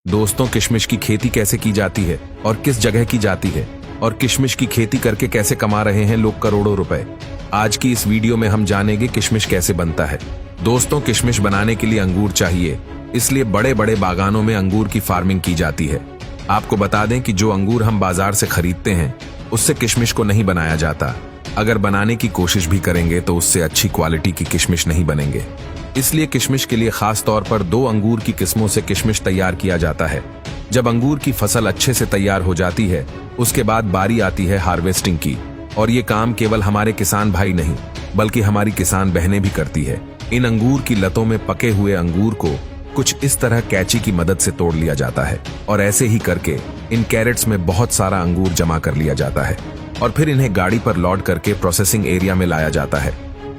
दोस्तों, किशमिश की खेती कैसे की जाती है और किस जगह की जाती है, और किशमिश की खेती करके कैसे कमा रहे हैं लोग करोड़ों रुपए। आज की इस वीडियो में हम जानेंगे किशमिश कैसे बनता है। दोस्तों, किशमिश बनाने के लिए अंगूर चाहिए, इसलिए बड़े बड़े बागानों में अंगूर की फार्मिंग की जाती है। आपको बता दें कि जो अंगूर हम बाजार से खरीदते हैं उससे किशमिश को नहीं बनाया जाता। अगर बनाने की कोशिश भी करेंगे तो उससे अच्छी क्वालिटी की किशमिश नहीं बनेंगे। इसलिए किशमिश के लिए खास तौर पर 2 अंगूर की किस्मों से किशमिश तैयार किया जाता है। जब अंगूर की फसल अच्छे से तैयार हो जाती है उसके बाद बारी आती है हार्वेस्टिंग की, और ये काम केवल हमारे किसान भाई नहीं बल्कि हमारी किसान बहनें भी करती है। इन अंगूर की लतों में पके हुए अंगूर को कुछ इस तरह कैंची की मदद से तोड़ लिया जाता है और ऐसे ही करके इन कैरेट्स में बहुत सारा अंगूर जमा कर लिया जाता है और फिर इन्हें गाड़ी पर लोड करके प्रोसेसिंग एरिया में लाया जाता है।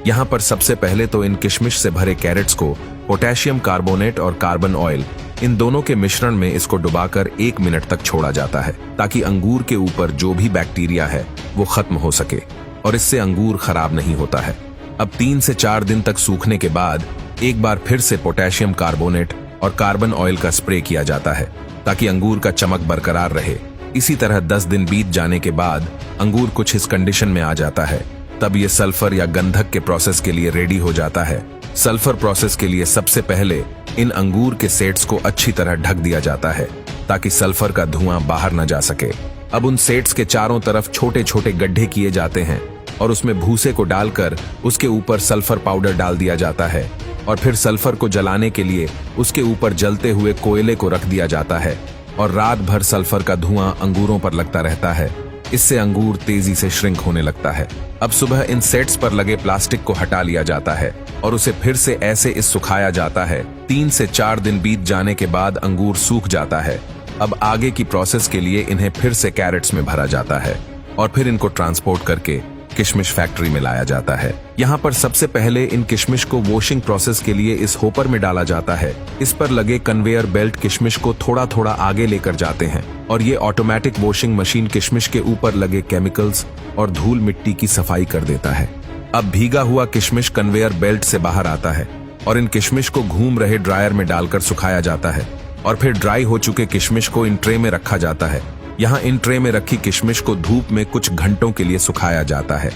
यहाँ पर सबसे पहले तो इन किशमिश से भरे कैरेट्स को पोटेशियम कार्बोनेट और कार्बन ऑयल, इन दोनों के मिश्रण में इसको डुबाकर 1 मिनट तक छोड़ा जाता है ताकि अंगूर के ऊपर जो भी बैक्टीरिया है वो खत्म हो सके और इससे अंगूर खराब नहीं होता है। अब 3 से 4 दिन तक सूखने के बाद एक बार फिर से पोटेशियम कार्बोनेट और कार्बन ऑयल का स्प्रे किया जाता है ताकि अंगूर का चमक बरकरार रहे। इसी तरह 10 दिन बीत जाने के बाद अंगूर कुछ इस कंडीशन में आ जाता है, तब ये सल्फर या गंधक के प्रोसेस के लिए रेडी हो जाता है। सल्फर प्रोसेस के लिए सबसे पहले इन अंगूर के सेट्स को अच्छी तरह ढक दिया जाता है ताकि सल्फर का धुआं बाहर न जा सके। अब उन सेट्स के चारों तरफ छोटे छोटे गड्ढे किए जाते हैं और उसमें भूसे को डालकर उसके ऊपर सल्फर पाउडर डाल दिया जाता है और फिर सल्फर को जलाने के लिए उसके ऊपर जलते हुए कोयले को रख दिया जाता है और रात भर सल्फर का धुआं अंगूरों पर लगता रहता है। इससे अंगूर तेजी से श्रिंक होने लगता है। अब सुबह इन सेट्स पर लगे प्लास्टिक को हटा लिया जाता है और उसे फिर से ऐसे इस सुखाया जाता है। 3 से 4 दिन बीत जाने के बाद अंगूर सूख जाता है। अब आगे की प्रोसेस के लिए इन्हें फिर से कैरेट्स में भरा जाता है और फिर इनको ट्रांसपोर्ट करके किशमिश फैक्ट्री में लाया जाता है। यहाँ पर सबसे पहले इन किशमिश को वॉशिंग प्रोसेस के लिए इस होपर में डाला जाता है। इस पर लगे कन्वेयर बेल्ट किशमिश को थोड़ा थोड़ा आगे लेकर जाते हैं और ये ऑटोमेटिक वॉशिंग मशीन किशमिश के ऊपर लगे केमिकल्स और धूल मिट्टी की सफाई कर देता है। अब भीगा हुआ किशमिश कन्वेयर बेल्ट से बाहर आता है और इन किशमिश को घूम रहे ड्रायर में डालकर सुखाया जाता है और फिर ड्राई हो चुके किशमिश को इन ट्रे में रखा जाता है। यहाँ इन ट्रे में रखी किशमिश को धूप में कुछ घंटों के लिए सुखाया जाता है।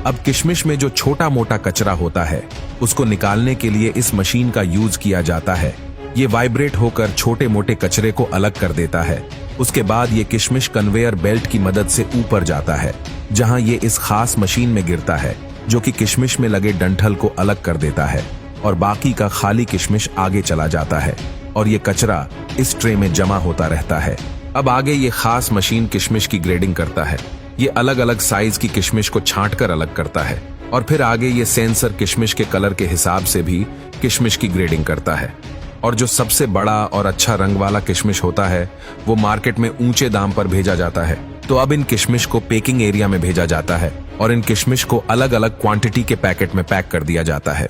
अब किशमिश में जो छोटा मोटा कचरा होता है उसको निकालने के लिए इस मशीन का यूज किया जाता है। ये वाइब्रेट होकर छोटे मोटे कचरे को अलग कर देता है। उसके बाद ये किशमिश कन्वेयर बेल्ट की मदद से ऊपर जाता है जहाँ ये इस खास मशीन में गिरता है जो कि किशमिश में लगे डंठल को अलग कर देता है और बाकी का खाली किशमिश आगे चला जाता है और ये कचरा इस ट्रे में जमा होता रहता है। अब आगे ये खास मशीन किशमिश की ग्रेडिंग करता है। ये अलग अलग साइज की किशमिश को छांटकर अलग करता है और फिर आगे ये सेंसर किशमिश के कलर के हिसाब से भी किशमिश की ग्रेडिंग करता है और जो सबसे बड़ा और अच्छा रंग वाला किशमिश होता है वो मार्केट में ऊंचे दाम पर भेजा जाता है। तो अब इन किशमिश को पैकिंग एरिया में भेजा जाता है और इन किशमिश को अलग अलग क्वांटिटी के पैकेट में पैक कर दिया जाता है।